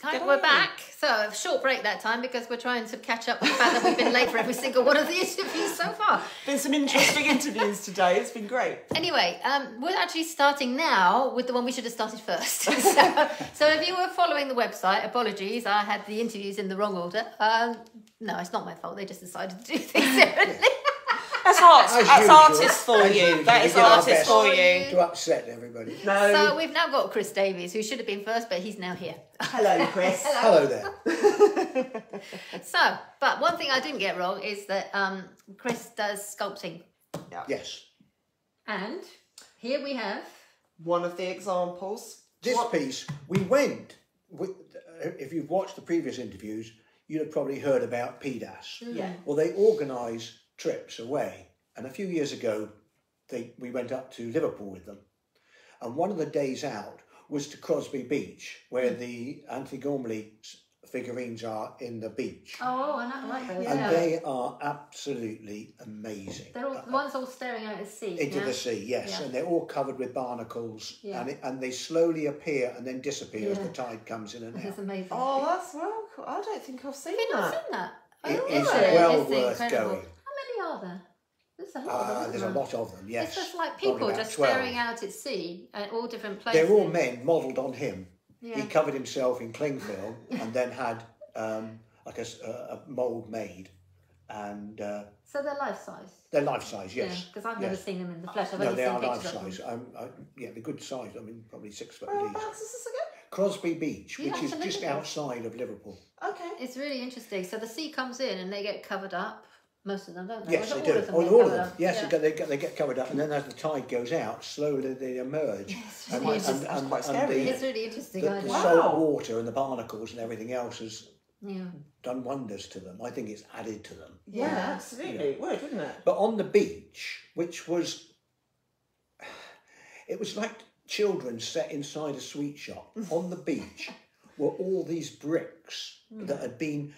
We're back. So a short break that time because we're trying to catch up with the fact that we've been late for every single one of the interviews so far. Been some interesting interviews today. It's been great. Anyway, we're actually starting now with the one we should have started first. So if you were following the website, apologies, I had the interviews in the wrong order. No, it's not my fault. They just decided to do things differently. That's artists for you. That is artists for you. To upset everybody. No. So we've now got Chris Davies, who should have been first, but he's now here. Hello, Chris. Hello there. So, but one thing I didn't get wrong is that Chris does sculpting. Yeah. Yes. And here we have... One of the examples. This piece, we went, if you've watched the previous interviews, you'd have probably heard about PDAS. Yeah. Well, they organise trips away, and a few years ago we went up to Liverpool with them, and one of the days out was to Crosby Beach, where the Anthony Caro figurines are in the beach. Oh, I like those. And they are absolutely amazing. They're all, one's all staring out at sea. Into the sea, yes, Yeah. and they're all covered with barnacles, and they slowly appear and then disappear as the tide comes in and out. That's amazing. Oh, that's well cool. I don't think I've seen Have you not that. seen that? It is well worth going. How many are there? There's a lot of them. There's a lot of them, yes. It's just like people just 12. staring out at sea at all different places. They're all men modelled on him. Yeah. He covered himself in cling film and then had like a mould made. And so they're life size? They're life size, yes. Yeah, because I've never seen them in the flesh. I've No, only they seen are life pictures size. Yeah, they're good size. I mean, probably 6 foot at least. Whereabouts is this again? Crosby Beach, You which is absolutely just do. outside of Liverpool. Okay. It's really interesting. So the sea comes in and they get covered up. Most of them, don't they? Yes, Or they all do. of them All get of covered them. up? Yes, Yeah. they get covered up, and then as the tide goes out, slowly they emerge. Yes, And- really and- interesting. and- quite and scary. the- It's really interesting. The idea. salt water and the barnacles and everything else has Yeah. done wonders to them. I think it's added to them. Yeah, Yeah. absolutely. It would, wouldn't it? But on the beach, which was, it was like children set inside a sweet shop. On the beach were all these bricks that had been,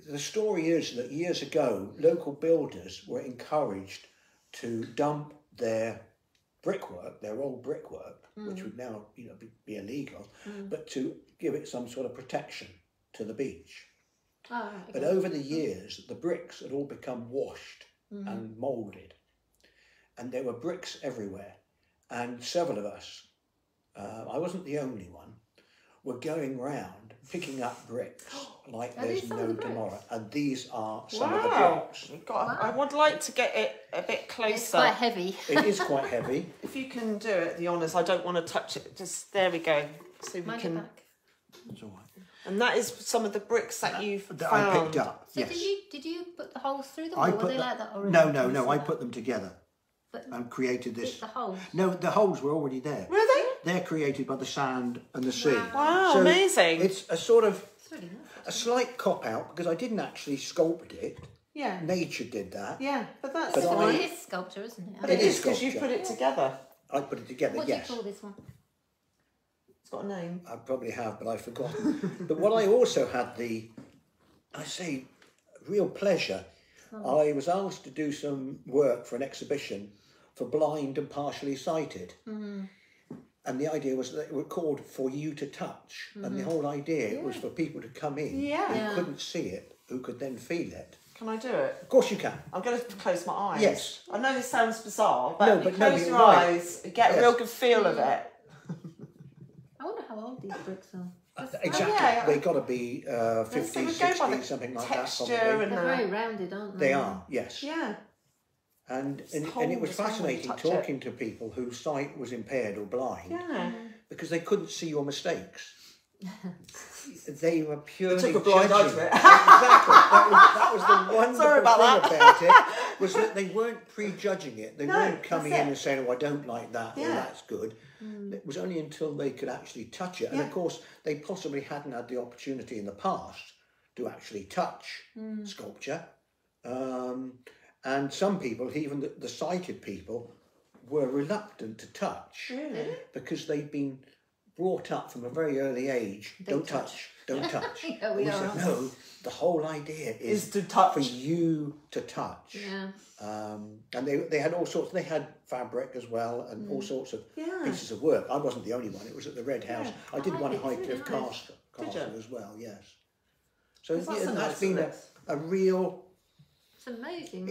the story is that years ago, local builders were encouraged to dump their brickwork, their old brickwork, which would now be illegal, but to give it some sort of protection to the beach. Oh, right, But okay. over the years, the bricks had all become washed and moulded. And there were bricks everywhere. And several of us, I wasn't the only one, were going round picking up bricks like Are there's these some of no the bricks? tomorrow. And these are some of the Wow. bricks. God, I would like to get it a bit It's closer. quite heavy. It is quite heavy. If you can do it, the honours, I don't want to touch it. Just there we go. So we Mind can. your back. It's all right. And that is some of the bricks that you've That found. I picked up, So yes. did you put the holes through them, I or were put they the- like that already? No, I put them together But and created this. the holes. No, the holes were already there. Were they? They're created by the sand and the sea. Wow, So amazing. It's a sort of It's really nice. a slight cop-out because I didn't actually sculpt it. Yeah. Nature did that. Yeah, but that's But So I- it is sculpture, isn't it? But It it is is because you sculpture. put it together. I put it together, What do you yes. call this one? It's got a name. I probably have, but I've forgotten. But what I also had real pleasure. I was asked to do some work for an exhibition for blind and partially sighted. And the idea was that it were called For You to Touch. And the whole idea was for people to come in Yeah. who couldn't see it, who could then feel it. Can I do it? Of course you can. I'm going to close my eyes. Yes. I know this sounds bizarre, but No, you but no, close you're your right. eyes, you get a Yes. real good feel of it. I wonder how old these bricks are. Exactly. yeah. They've got to be So 50, we go 60, by the something like texture that. Probably. and They're very rounded, aren't they? They are, yes. Yeah. And it was cold as well when you fascinating touch talking to people whose sight was impaired or blind Yeah. because they couldn't see your mistakes. They were purely took a blind eye judging. to it. Exactly. That was the wonderful Sorry about thing about it, was that they weren't prejudging it. They weren't coming that's in it. and saying, oh, I don't like that, or Yeah. that's good. It was only until they could actually touch it. And of course, they possibly hadn't had the opportunity in the past to actually touch sculpture. And some people, even the sighted people, were reluctant to touch Really? because they'd been brought up from a very early age. Don't touch, don't touch. Yeah, And we we are, said, aren't no, the whole idea Is is to touch. for you to touch. Yeah. And they had all sorts, they had fabric as well and all sorts of Yeah. pieces of work. I wasn't the only one, it was at the Red House. I did I one like it, it's Highcliffe really nice. castle as well, yes. So that's been a real... It's amazing.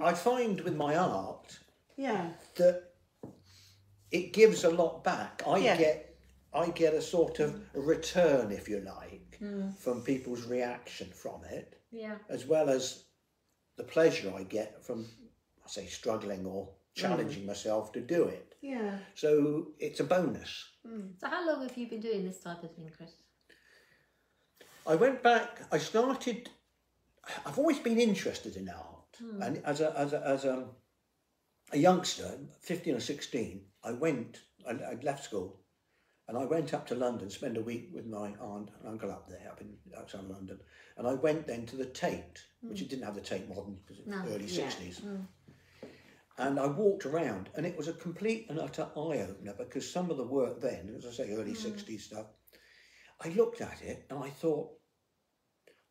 I find with my art Yeah. that it gives a lot back. I get a sort of a return, if you like, from people's reaction from it, as well as the pleasure I get from, I say, struggling or challenging myself to do it. Yeah. So it's a bonus. So how long have you been doing this type of thing, Chris? I went back. I've always been interested in art, and as a youngster, 15 or 16, I'd left school, and I went up to London, spent a week with my aunt and uncle up there, outside London, and I went then to the Tate, which it didn't have the Tate Modern because it was early 60s. And I walked around, and it was a complete and utter eye-opener, because some of the work then, as I say, early 60s stuff, I looked at it and I thought,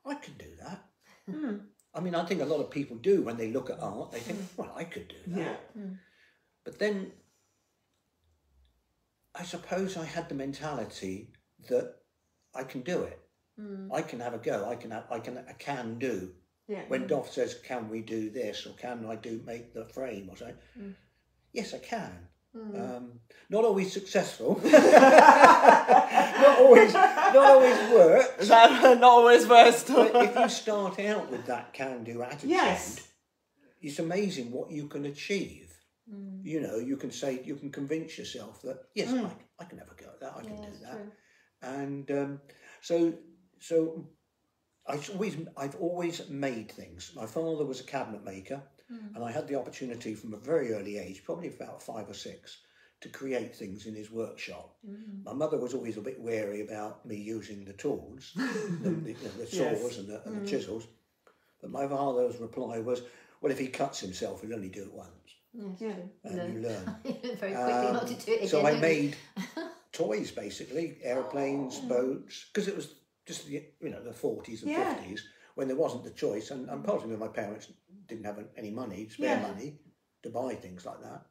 I could do that. I mean, I think a lot of people do when they look at art, they think, well, I could do that. But then I suppose I had the mentality that I can do it. I can have a go. I can do. Yeah. When Doff says, "Can we do this?" or "Can I make the frame?" or something, yes, I can. Not always successful. not always works. Not always works. But if you start out with that can-do attitude, it's amazing what you can achieve. You know, you can convince yourself that yes, I can have a go at that. I can do that. True. And so I've always made things. My father was a cabinet maker, and I had the opportunity from a very early age, probably about 5 or 6, to create things in his workshop. My mother was always a bit wary about me using the tools, the saws and the chisels. But my father's reply was, well, if he cuts himself, he'll only do it once. Yes, And you learn. Very quickly not to do it again. So I made toys, basically, aeroplanes, boats, because it was just the 40s and 50s when there wasn't the choice, and possibly my parents didn't have any money, spare money, to buy things like that.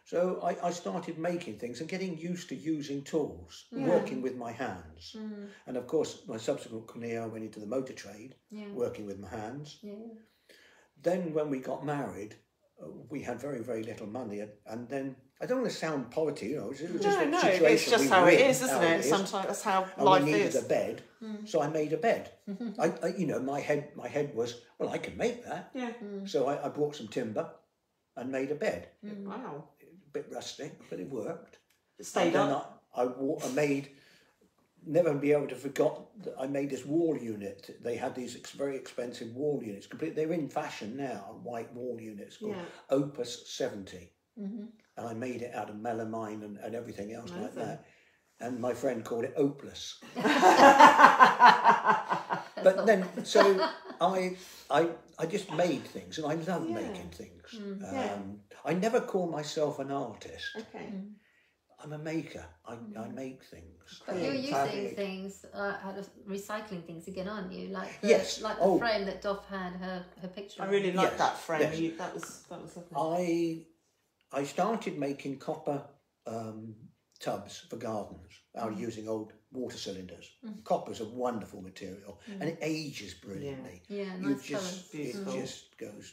So I started making things and getting used to using tools, working with my hands. And of course, my subsequent career, I went into the motor trade, working with my hands. Then when we got married, we had very, very little money, and then I don't want to sound poverty, it was just a situation. It's just how it is, isn't it? Sometimes that's how life is. I needed a bed, so I made a bed. My head was, well, I can make that. So I brought some timber and made a bed. Wow. A bit rustic, but it worked. It stayed up. I made. Never be able to forget that I made this wall unit. They had these very expensive wall units. They're in fashion now, white wall units called Opus 70. And I made it out of melamine and everything else like that. And my friend called it Opeless. But then, so I just made things, and I love making things. I never call myself an artist. Okay. I'm a maker. I make things. But you're using things out of recycling things again, aren't you? Like the frame that Doff had her picture. I really like that frame. Yes. That was lovely. I started making copper tubs for gardens out of using old water cylinders. Copper's a wonderful material, and it ages brilliantly. Nice colour. It just goes,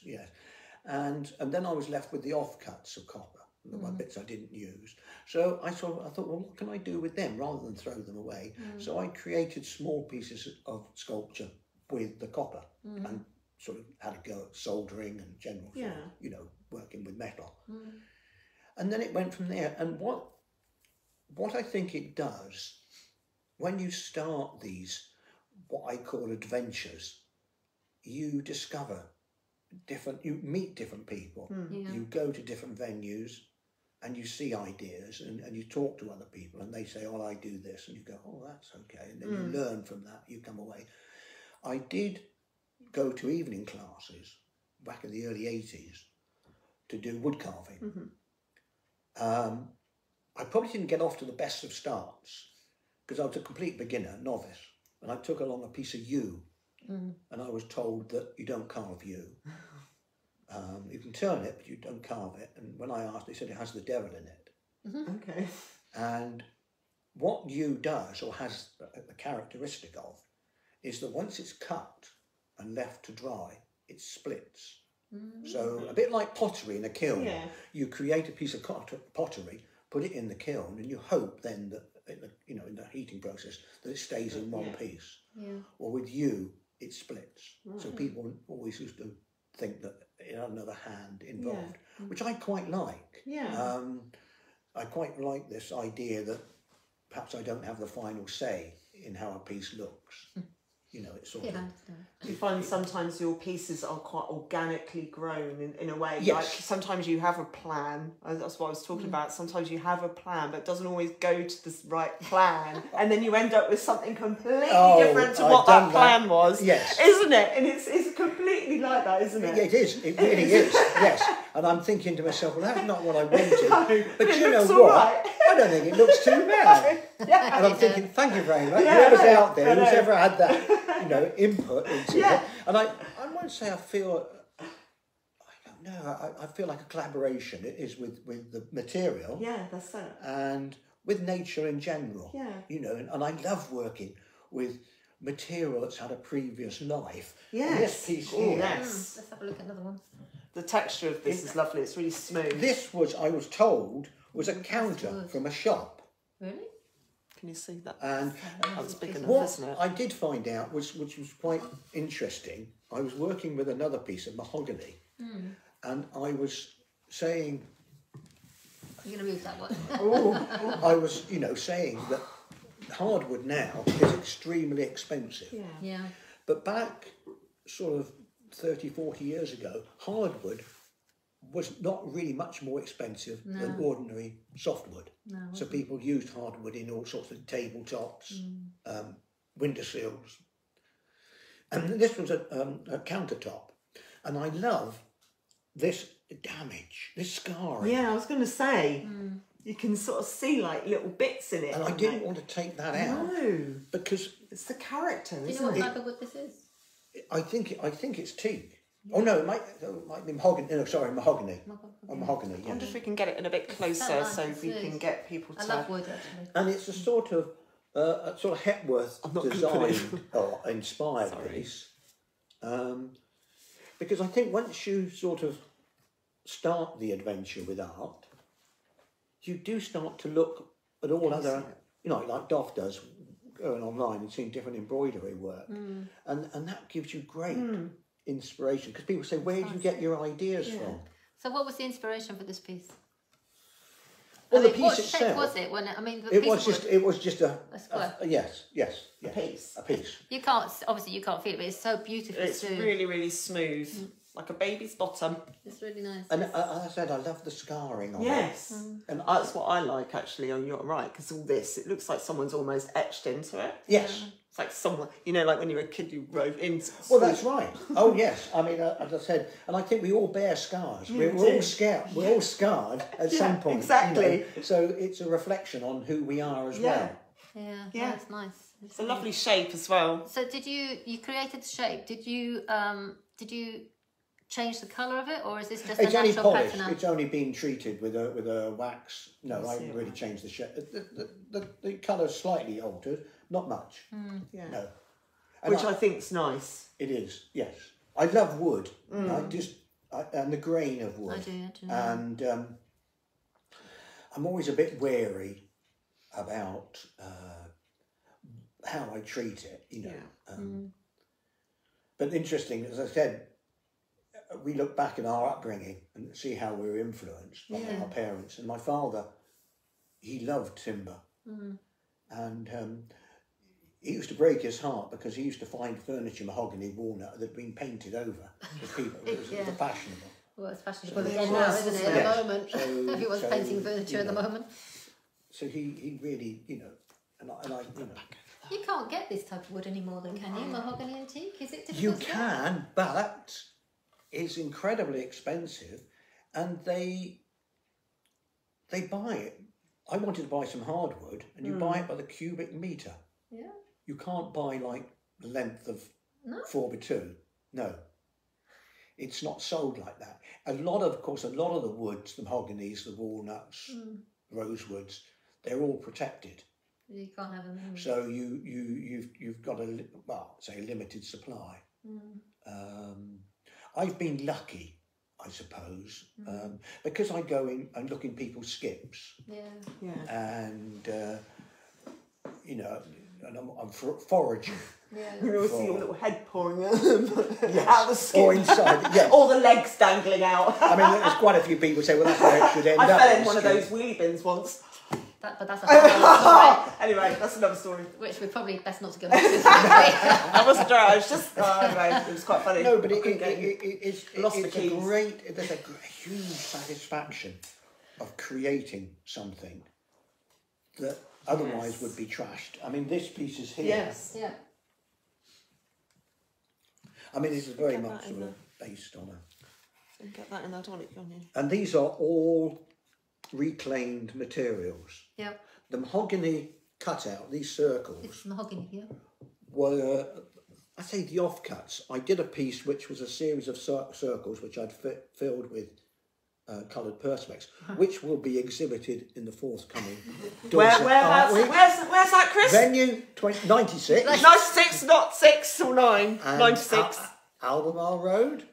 And then I was left with the offcuts of copper, the bits I didn't use. So I thought, well, what can I do with them rather than throw them away? So I created small pieces of sculpture with the copper and sort of had a go at soldering and general, working with metal. And then it went from there. And what I think it does, when you start these, what I call adventures, you discover you meet different people, you go to different venues, and you see ideas, and you talk to other people, and they say, oh, I do this, and you go, oh, that's okay, and then you learn from that, you come away. I did go to evening classes back in the early 80s to do wood carving. I probably didn't get off to the best of starts, because I was a complete beginner, novice, and I took along a piece of yew, and I was told that you don't carve yew. You can turn it, but you don't carve it. And when I asked, they said it has the devil in it. Okay. And what yew does, or has the characteristic of is that once it's cut and left to dry, it splits. So a bit like pottery in a kiln, you create a piece of pottery, put it in the kiln, and you hope then that, in the heating process, that it stays in one piece. Yeah. Or with you, it splits. So people always used to think that it had another hand involved, which I quite like. Yeah. I quite like this idea that perhaps I don't have the final say in how a piece looks. It's sort of... Do you find sometimes your pieces are quite organically grown in a way? Yes. Like sometimes you have a plan, that's what I was talking about, sometimes you have a plan but it doesn't always go to the right plan and then you end up with something completely different to what that plan was. Yes. Isn't it? And it's completely like that, isn't it? It is, it really is, yes. And I'm thinking to myself, well, that's not what I wanted. No, but you know what? Right. I don't think it looks too bad. And I'm thinking, thank you very much. Whoever's out there who's ever had that, input into it. And I won't say I feel, I don't know, I feel like a collaboration. It is with the material. Yeah, that's it. And with nature in general. Yeah. And I love working with material that's had a previous life. Yes. And this piece here. Yes. Let's have a look at another one. The texture of this is lovely. It's really smooth. This was, I was told, was a counter from a shop. Really? Can you see that? And that's big enough, what isn't it? I did find out, which was quite interesting, I was working with another piece of mahogany, and I was saying... You're going to move that one. I was, saying that hardwood now is extremely expensive. Yeah. But back sort of 30, 40 years ago, hardwood was not really much more expensive than ordinary softwood. No, so people used hardwood in all sorts of tabletops, windowsills. And this was a countertop. And I love this damage, this scarring. Yeah, I was going to say, you can sort of see like little bits in it. And I didn't want to take that out. No. Because... it's the character, isn't it? Do you know what type of wood this is? I think it's teak. Oh no, it might be mahogany. No, sorry, mahogany. Mahogany. Yes. I wonder if we can get it in a bit closer so we can get people to. I love wood actually. And it's a sort of Hepworth designed or inspired piece, because I think once you sort of start the adventure with art, you do start to look at all other, like Doff does, going online and seeing different embroidery work, and that gives you great inspiration, because people say, where do you get your ideas from? So what was the inspiration for this piece? Well, the piece what itself, shape was it? When it was just a square. Yes, a piece. A piece. You can't feel it, but it's so beautiful. It's really, really smooth, like a baby's bottom. It's really nice. And as I said, I love the scarring on it. Yes, and that's what I like actually. Oh, you're right, because all this, it looks like someone's almost etched into it. Yes. It's like someone, like when you were a kid, you wrote in. Well, that's right. Oh, yes. I mean, as I said, and I think we all bear scars. We're all scared. We're all scarred at some point. Exactly. So it's a reflection on who we are as well. Yeah, that's nice. It's a lovely shape as well. So did you created the shape? Did you change the colour of it, or is this just it's a only natural polished. patina? It's only been treated with a wax. No, I haven't really changed the shape. The colour's slightly altered, not much. No. Which I think's nice. It is, yes. I love wood. And the grain of wood. I do. And I'm always a bit wary about how I treat it, But interesting, as I said, we look back at our upbringing and see how we were influenced by our parents. And my father, he loved timber. And he used to break his heart because he used to find furniture, mahogany, walnut, that had been painted over for people. It was fashionable. Well, it's fashionable again now, isn't it, at the moment? Everyone's painting furniture at the moment. So he really, and I You can't get this type of wood anymore, then, can you? Mahogany antique? Is it difficult? You can, but it's incredibly expensive, and they buy it. I wanted to buy some hardwood, and you buy it by the cubic metre. Yeah. You can't buy like the length of 4x2. No. It's not sold like that. A lot of the woods, the mahoganies, the walnuts, rosewoods, they're all protected. You can't have them. So you've got a limited supply. I've been lucky, I suppose, because I go in and look in people's skips. And you know, and I'm foraging. You always see your little head pouring out the skip. Or inside, yes. All the legs dangling out. I mean, there's quite a few people say, well, that's where it should end up. I fell in one of those wheelie bins once. But that's a whole story. Anyway, that's another story. Which we're probably best not to go into. I wasn't dry, I was just... anyway, it was quite funny. No, but it's a great... There's a huge satisfaction of creating something that otherwise would be trashed. I mean, this piece is here. Yes. Yeah. I mean, this is very much sort of based on a... Get that in there, I don't want it on here. And these are all reclaimed materials. Yep. The mahogany cutout, these circles... It's mahogany here. Were, I say the offcuts. I did a piece which was a series of circles which I'd filled with coloured perspex, which will be exhibited in the forthcoming. Where's that, Chris? Venue 96. 96, not 6 or 9. 96. Albemarle Road.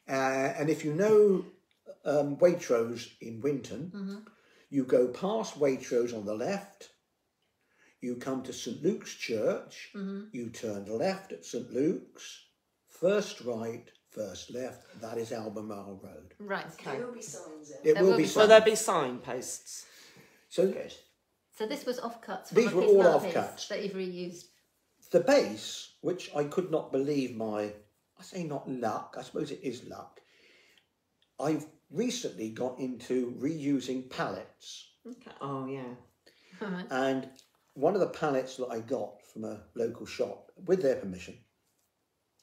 And if you know Waitrose in Winton, you go past Waitrose on the left, you come to St Luke's Church, you turn left at St Luke's, first right, first left, that is Albemarle Road. Right. Okay. There will be signs there. It will be signs. So there'll be signposts. So good. So this was offcuts. These were all offcuts that you've reused. The base, which I could not believe I say not luck, I suppose it is luck. I've recently got into reusing pallets. Okay. Oh, yeah. And one of the pallets that I got from a local shop, with their permission,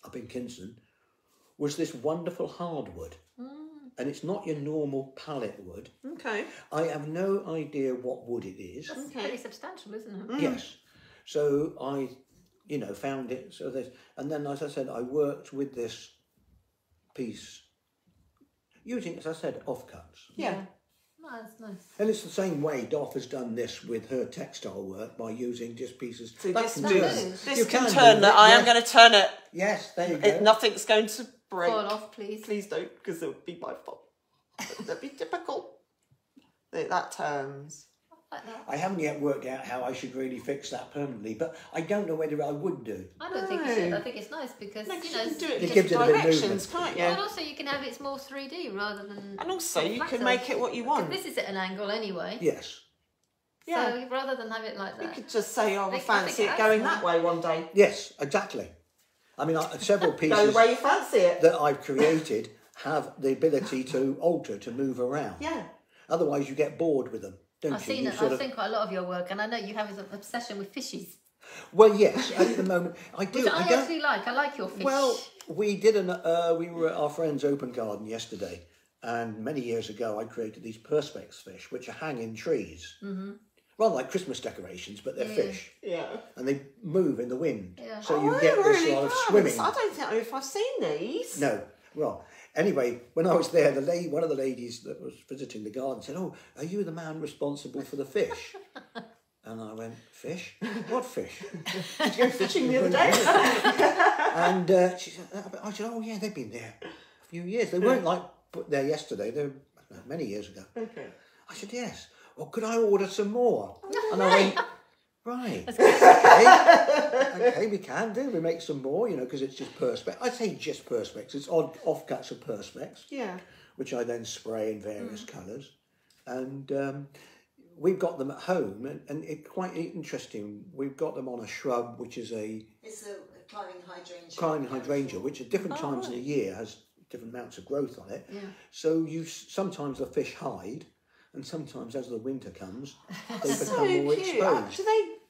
up in Kingston, was this wonderful hardwood. And it's not your normal pallet wood. Okay. I have no idea what wood it is. That's pretty substantial, isn't it? Yes. So I, found it. So there's, and then, as I said, I worked with this piece using, as I said, offcuts. Yeah. No, that's nice. And it's the same way Doff has done this with her textile work by using just pieces. So That's this can turn it. I am going to turn it. Yes, there you go. Nothing's going to break. Fall off, please. Please don't, because it would be my fault. That'd be typical. That turns. Like that. I haven't yet worked out how I should really fix that permanently, but I don't know whether I would do. I don't think you should. I think it's nice because You can do it It in gives it a different bit of directions, movement. can't you? And also you can have it's more 3D rather than. And also you flatter. can make it what you want. This is at an angle anyway. Yes. Yeah. So rather than have it like that. You could just say, I I fancy think it it going adds that way one day. Yes, exactly. I mean, several Go pieces the way you fancy it. that I've created have the ability to alter, to move around. Yeah. Otherwise, you get bored with them, don't I've you? seen You it. sort I've of- seen quite a lot of your work, and I know you have an obsession with fishies, Well, yes, at the moment I do. which I don't. actually like. I like your fish. Well, we did we were at our friend's open garden yesterday, and many years ago I created these perspex fish, which are hanging trees, rather like Christmas decorations, but they're fish, Yeah. and they move in the wind, Yeah. so you get this sort of swimming. I don't know if I've seen these. No, well. Anyway, when I was there, one of the ladies that was visiting the garden said, "Oh, are you the man responsible for the fish?" And I went, "Fish? What fish?" Did you go fishing the other day? And she said, I said, "Oh yeah, they've been there a few years. They weren't like put there yesterday. They were many years ago." Okay. I said, "Yes. Well, could I order some more?" And I went, "Right, okay, we can do. We make some more, because it's just perspex. I say just perspex. It's odd offcuts of perspex, Yeah. which I then spray in various colours, and we've got them at home, and it's quite interesting. We've got them on a shrub, which is It's a climbing hydrangea. climbing hydrangea, which at different times of the year has different amounts of growth on it. Yeah. So sometimes the fish hide, and sometimes as the winter comes, they So become more cute. exposed.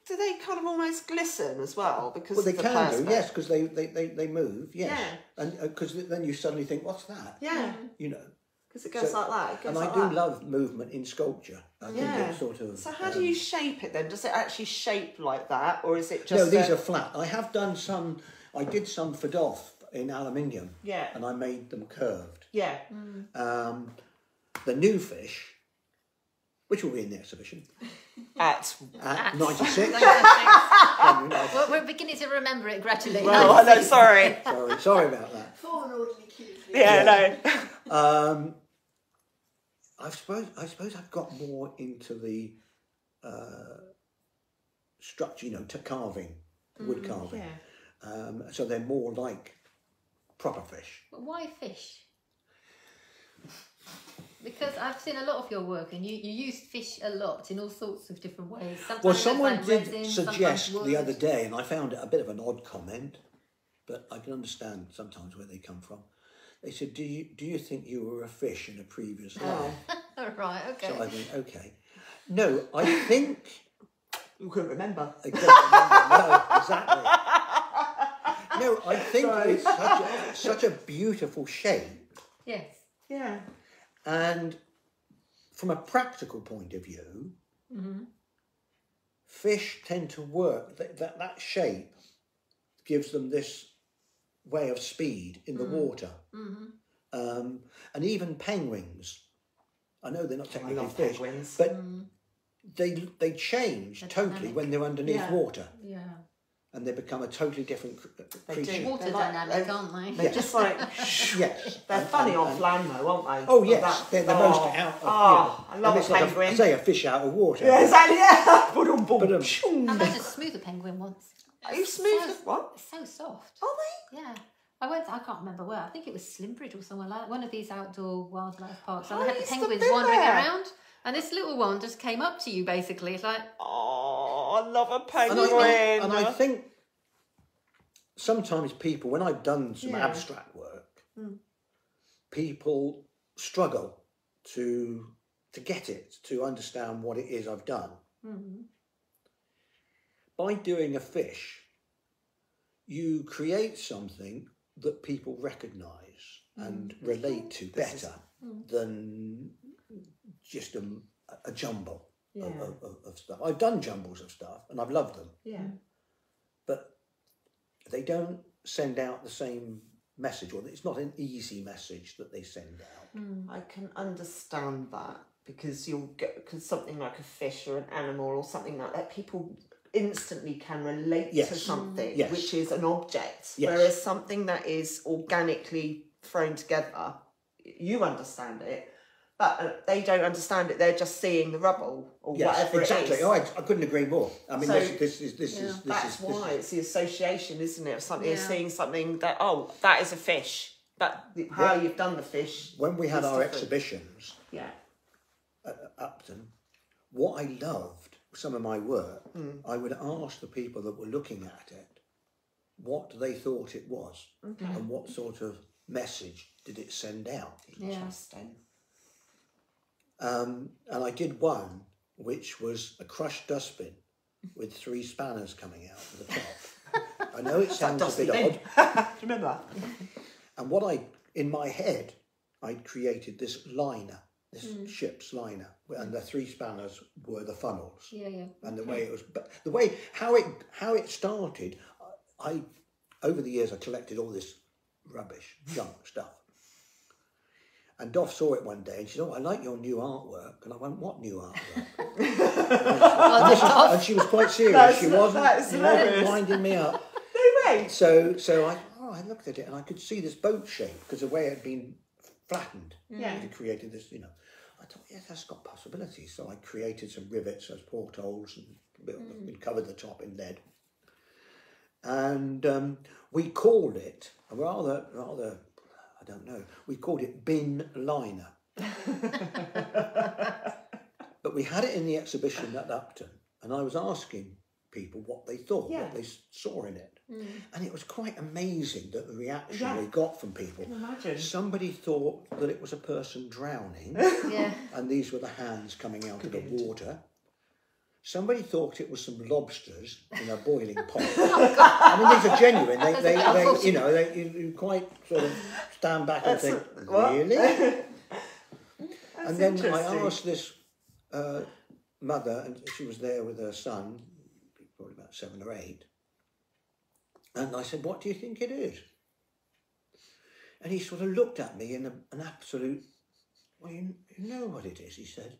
Do they kind of almost glisten as well? Because Well, they of the can do, perspex? yes, because they move, yes. Yeah. And because then you suddenly think, what's that? Yeah. Because it goes So- like that. It goes And like I do that. love movement in sculpture. I think Yeah. it's sort of... So how do you shape it then? Does it actually shape like that, or is it just? No, these are flat. I have done some... I did some for Doff in aluminium. Yeah. And I made them curved. Yeah. The new fish, which will be in the exhibition, At 96. We're beginning to remember it gradually. well, I know, sorry. Sorry about that. For an orderly queue. Yeah, no. I suppose I've got more into the structure, to carving, wood carving. Yeah. So they're more like proper fish. But why fish? Because I've seen a lot of your work, and you use fish a lot in all sorts of different ways. Sometimes Well, it's someone like did resin, suggest sometimes the wood. other day, and I found it a bit of an odd comment, but I can understand sometimes where they come from. They said, "Do you think you were a fish in a previous life?" Right, okay. So I went, "Okay." No, I think You couldn't remember. I don't remember. No, exactly. No, I think it's such a beautiful shape, Yes. Yeah. and from a practical point of view, fish tend to work. That shape gives them this way of speed in the water, and even penguins. I know they're not technically fish, penguins. but they change They're totally dynamic. when they're underneath water, Yeah. and they become a totally different creature. do. Water They're like- dynamic, aren't they? They're just like, Yes, they're funny off land though, aren't they? Oh yes, That- they're the most out of. I love it's a like penguin. I say a fish out of water. Yeah, exactly. Yeah. Boom, boom. But, I managed to smooth a penguin once. Are you smooth as what? It's so soft. Are they? Yeah. I can't remember where. I think it was Slimbridge or somewhere like one of these outdoor wildlife parks. And I they had the used to penguins be wandering there. around. And this little one just came up to you basically. It's like, Oh, I love a And penguin. I think sometimes people, when I've done some abstract work, people struggle to get it, to understand what it is I've done. By doing a fish, you create something that people recognise and relate to better than just a jumble of stuff. I've done jumbles of stuff and I've loved them. Yeah. But they don't send out the same message, or it's not an easy message that they send out. I can understand that because because something like a fish or an animal or something like that, people instantly can relate to something which is an object, whereas something that is organically thrown together, you understand it, but they don't understand it. They're just seeing the rubble or whatever exactly. it is. Oh, I couldn't agree more. I mean, So, this is That's why it's the association, isn't it? Of something, Yeah. seeing something that that is a fish. But how you've done the fish. when we had is our different. exhibitions Yeah. at Upton, what I loved some of my work, I would ask the people that were looking at it what they thought it was and what sort of message did it send out. Interesting. And I did one which was a crushed dustbin with 3 spanners coming out of the top. I know it sounds a bit odd. Do you remember that? And in my head, I'd created this liner, this ship's liner, and the 3 spanners were the funnels. yeah. And the way it was, but the way how it started, I over the years I collected all this rubbish, junk stuff. And Doff saw it one day and she said, "Oh, I like your new artwork." And I went, "What new artwork?" and she was quite serious. She wasn't winding me up. No way. So I looked at it and I could see this boat shape because the way it had been flattened. Yeah. It created this, I thought, yes, that's got possibilities. So I created some rivets as portholes and covered the top in lead. And we called it rather, I don't know, we called it bin liner. But we had it in the exhibition at Upton, and I was asking people what they thought, what they saw in it. And it was quite amazing that the reaction we got from people. Imagine. Somebody thought that it was a person drowning, and these were the hands coming out of the water. Somebody thought it was some lobsters in a boiling pot. I mean, these are genuine. You quite sort of stand back and think, really? And then I asked this mother, and she was there with her son, probably about 7 or 8. And I said, "What do you think it is?" And he sort of looked at me in an absolute, "Well, you know what it is," he said.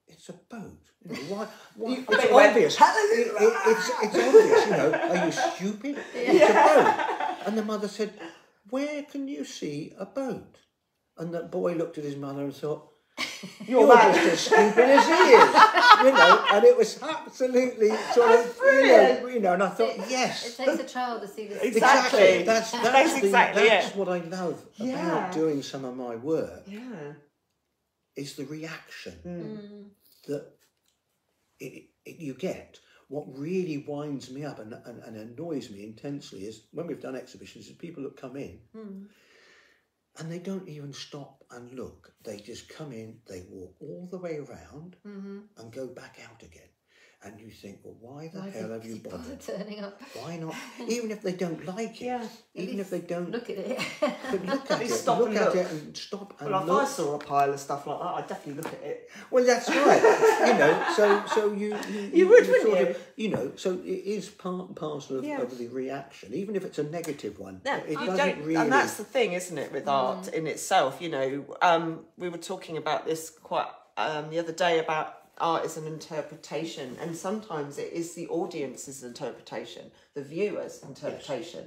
it's a boat. You know, why it's obvious. It's obvious, you know. Are you stupid? It's a boat. And the mother said, where can you see a boat? And that boy looked at his mother and thought, you're just as stupid as he is. You know, and it was absolutely sort of, you know, and I thought, yes. It takes a child to see this. Exactly. That's exactly that's what I love about doing some of my work. Yeah. Is the reaction that you get. What really winds me up and annoys me intensely is when we've done exhibitions, is people that come in and they don't even stop and look. They just come in, they walk all the way around and go back out again. And you think, well, why the hell have you bothered turning up? Why not? Even if they don't like it, even if they don't look at it, but look at it, stop look and at look. it and stop and Well, if look. I saw a pile of stuff like that, I'd definitely look at it. Well, that's right. You know, so you would, sort wouldn't of, you know, so it is part and parcel of the reaction, even if it's a negative one. No, it doesn't really. And that's the thing, isn't it, with art in itself? You know, we were talking about this quite the other day about art is an interpretation, and sometimes it is the audience's interpretation, the viewer's interpretation.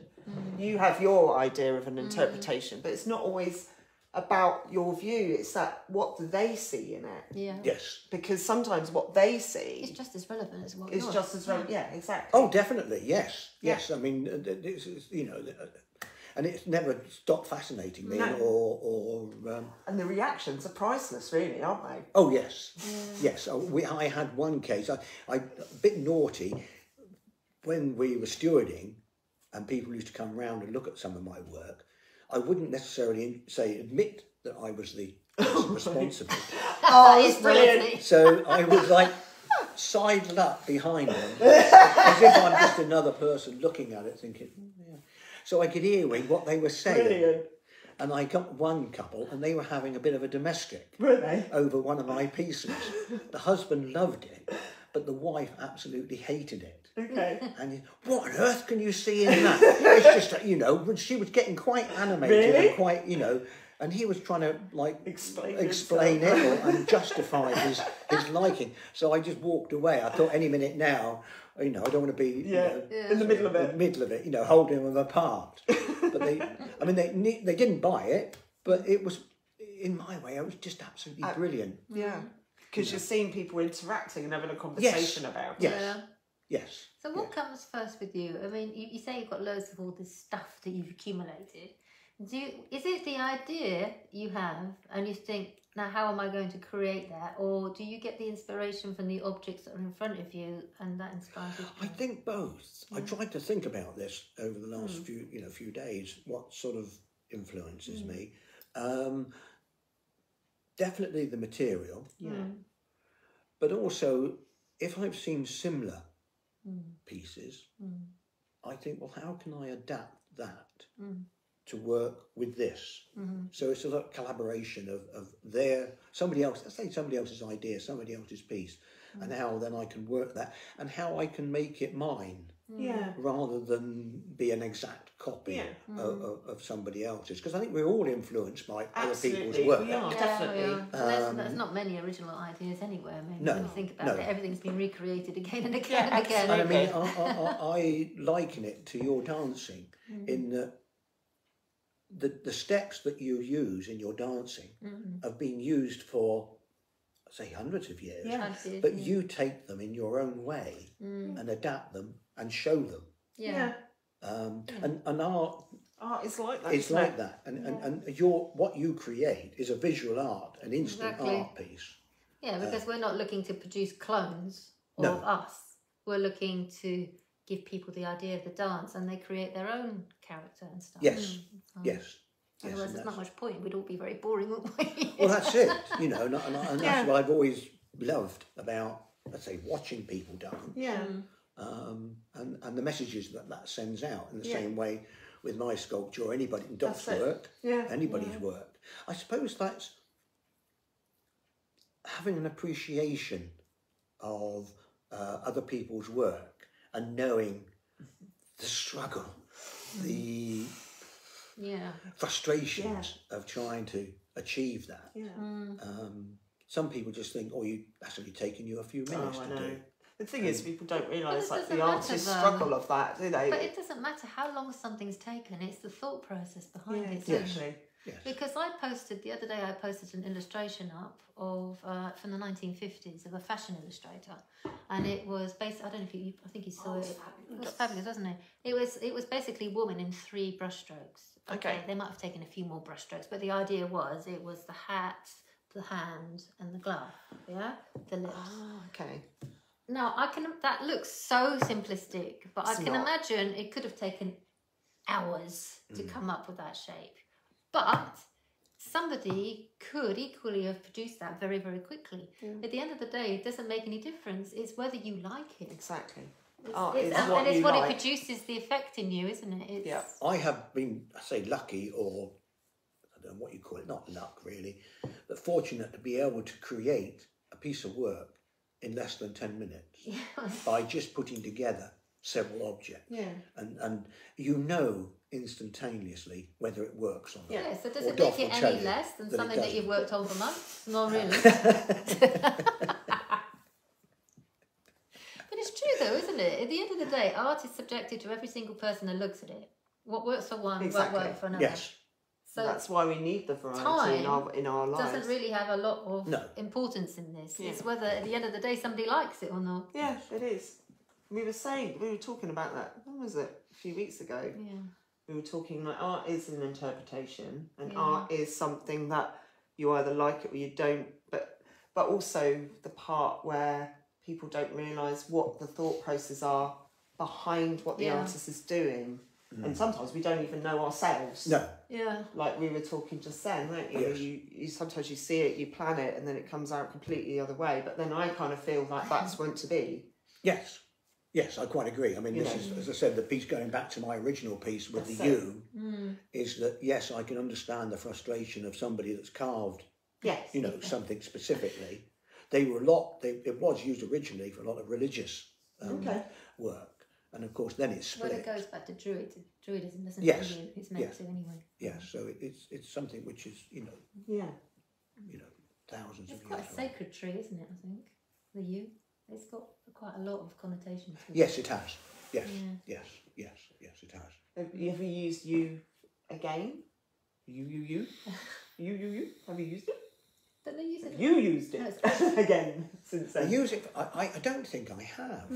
You have your idea of an interpretation, but it's not always about your view. It's that what do they see in it? yeah, Yes. because sometimes what they see it's just as relevant as what is yours. just as relevant. Yeah, exactly. Oh, definitely. Yes. Yes. I mean, it's, you know, and it's never stopped fascinating me. No. And the reactions are priceless, really, aren't they? Oh yes, yes. I had one case. I a bit naughty when we were stewarding, and people used to come round and look at some of my work. I wouldn't necessarily admit that I was the person responsible. Oh, it's brilliant. So I was like sidled up behind them, as if I'm just another person looking at it, thinking, yeah. So I could hear what they were saying. Brilliant. And I got one couple, and they were having a bit of a domestic over one of my pieces. The husband loved it, but the wife absolutely hated it. Okay. And what on earth can you see in that? It's just, you know, when she was getting quite animated and quite, you know, and he was trying to like explain it and justify his liking. So I just walked away. I thought any minute now, you know, I don't want to be in the middle of it. In the middle of it, you know, holding them apart. But they didn't buy it, but it was, in my way, it was just absolutely brilliant. Yeah. Because you're seeing people interacting and having a conversation about it. Yes. Yes. So what comes first with you? I mean, you say you've got loads of all this stuff that you've accumulated. Is it the idea you have and you think, now how am I going to create that? Or do you get the inspiration from the objects that are in front of you and that inspires you? I think both. I tried to think about this over the last few days, what sort of influences me. Definitely the material. Yeah. But also, if I've seen similar pieces, I think, well, how can I adapt that to work with this? So it's a sort of collaboration of somebody else's idea, somebody else's piece, and how then I can work that, and how I can make it mine, rather than be an exact copy of somebody else's. Because I think we're all influenced by other people's work. We are, definitely. There's not many original ideas anywhere. I mean, when you think about it, everything's been recreated again and again and again. And I mean, I liken it to your dancing in that the steps that you use in your dancing have been used for, say, hundreds of years. But you take them in your own way and adapt them and show them. And art is like that. It's like that. And what you create is a visual art, an instant art piece. Yeah, because we're not looking to produce clones of us. We're looking to give people the idea of the dance, and they create their own character and stuff. Yes, yes. Otherwise, there's not much point. We'd all be very boring, wouldn't we? Well, that's it. You know, and that's what I've always loved about, let's say, watching people dance. Yeah. And the messages that sends out in the same way with my sculpture or anybody in Doffs' work, anybody's work. I suppose that's having an appreciation of other people's work and knowing the struggle, the frustrations of trying to achieve that. some people just think, oh, that's only taken you a few minutes to do. The thing is, people don't realise But it the doesn't artist's matter, struggle of that, do they? But it doesn't matter how long something's taken, it's the thought process behind it. Exactly. Yes. Because the other day I posted an illustration up of from the 1950s of a fashion illustrator, and it was based. I don't know if I think you saw it. It was fabulous, wasn't it? It was basically a woman in 3 brushstrokes. Okay. They might have taken a few more brushstrokes, but the idea was it was the hat, the hand, and the glove. Yeah, the lips. Oh, okay. Now that looks so simplistic, but I can imagine it could have taken hours to come up with that shape. But somebody could equally have produced that very, very quickly. At the end of the day, it doesn't make any difference. It's whether you like it. Exactly. It's what it produces the effect in you, isn't it? I have been, I say, lucky, or I don't know what you call it, not luck really, but fortunate to be able to create a piece of work in less than 10 minutes by just putting together several objects. Yeah. And you know instantaneously whether it works or not. Yeah, so does it make it any less than something that you've worked on for months? Not really. But it's true though, isn't it? At the end of the day, art is subjective to every single person that looks at it. What works for one won't work for another. Yes. So that's why we need the variety in our lives. Doesn't really have a lot of importance in this. Yeah. It's whether at the end of the day somebody likes it or not. Yeah, it is. We were talking about that. When was it? A few weeks ago. Yeah. We were talking like art is an interpretation, and art is something that you either like it or you don't. But also the part where people don't realise what the thought processes are behind what the artist is doing. And sometimes we don't even know ourselves. No. Yeah. Like we were talking just then, weren't you? Yes. You sometimes you see it, you plan it, and then it comes out completely the other way. But then I kind of feel like that's meant to be. Yes. Yes, I quite agree. I mean, this is, as I said, the piece going back to my original piece with the U is that, yes, I can understand the frustration of somebody that's carved, something specifically. It was used originally for a lot of religious work. And of course, then it's split. Well, it goes back to Druidism, doesn't it? Yes. It's meant to anyway. Yes, so it's something which is, thousands of years. It's quite a sacred tree, isn't it, I think? The yew. It's got quite a lot of connotations to it. Yes, it has. Yes, yes, it has. Have you ever used you again? You? Have you used it? Don't they use it? You used it again since then. I use it. I don't think I have.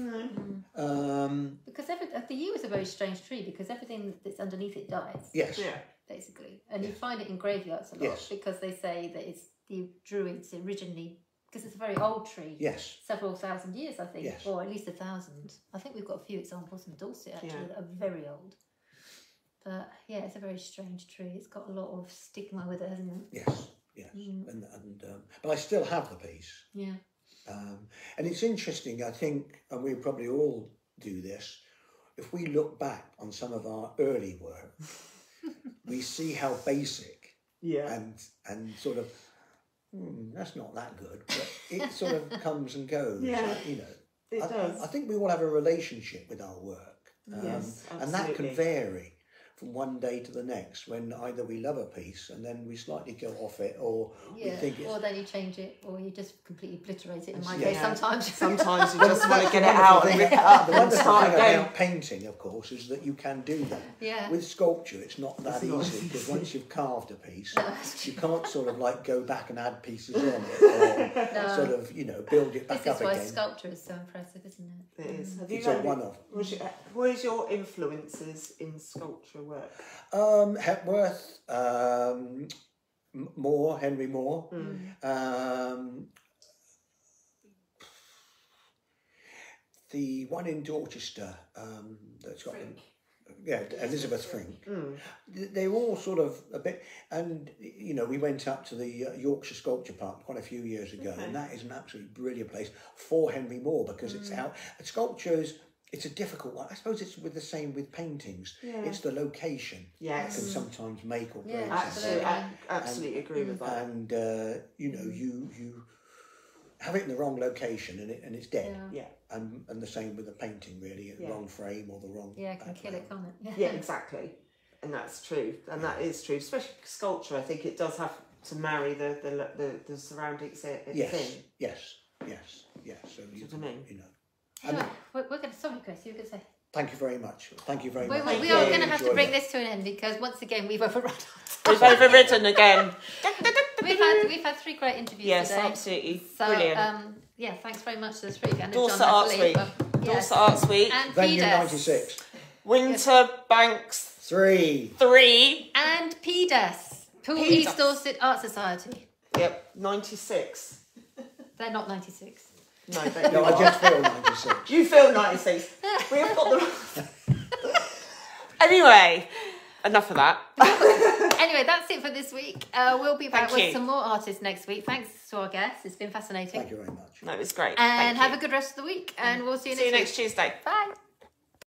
Because the yew is a very strange tree because everything that's underneath it dies. Yes. Yeah. Basically, and you find it in graveyards a lot because they say that it's the Druids originally. Because it's a very old tree. Yes. Several thousand years, I think. Yes. Or at least 1,000. I think we've got a few examples in Dorset, actually, that are very old. But, yeah, it's a very strange tree. It's got a lot of stigma with it, hasn't it? Yes, yes. But I still have the piece. Yeah. And it's interesting, I think, and we probably all do this, if we look back on some of our early work, we see how basic and sort of, that's not that good, but it sort of comes and goes. Yeah, it does. I think we all have a relationship with our work. Yes, absolutely. And that can vary from one day to the next when either we love a piece and then we slightly go off it or we think it's... or then you change it or you just completely obliterate it in my case sometimes. Sometimes you just want to get it out and rip it up the and start thing again. about painting, of course, is that you can do that. Yeah. With sculpture, it's not that easy because once you've carved a piece, you can't sort of like go back and add pieces on it or sort of, build it back up again. This is why sculpture is so impressive, isn't it? It is. It's a one-off. What is your influences in sculpture work? Hepworth, Moore, Henry Moore. The one in Dorchester that's got Elizabeth Frink. They're all sort of a bit, and we went up to the Yorkshire Sculpture Park quite a few years ago, and that is an absolutely brilliant place for Henry Moore because it's out. Sculptures. It's a difficult one. I suppose it's the same with paintings. Yeah. It's the location that can sometimes make or break. Yeah, absolutely agree with that. And you have it in the wrong location and it's dead. Yeah. And the same with a painting, really, the wrong frame or the wrong. Yeah, it can kill it, can't it? Yeah, exactly. And that's true. And that is true. Especially sculpture, I think it does have to marry the surroundings it's in. Yes. So you, what I mean? You know. Anyway, we're going to, sorry Chris, you were going to say. Thank you very much. Thank you very much. We are going to have to bring this to an end because once again we've overrun. We've overridden again. We've had 3 great interviews today. Yes, absolutely. So, brilliant. yeah, thanks very much to the 3 again. Dorset Arts Week. Dorset Arts Week. And Venue PDES. 96. Winter Banks 3. And PDES. Poole East Dorset Art Society. Yep, 96. They're not 96. No, No, I just feel 96. You feel 96. We have got the... Anyway, enough of that. Anyway, that's it for this week. We'll be back Thank with you. some more artists next week. Thanks to our guests. It's been fascinating. Thank you very much. No, it was great. And Thank have you. a good rest of the week. And we'll see you See you next next Tuesday. Bye.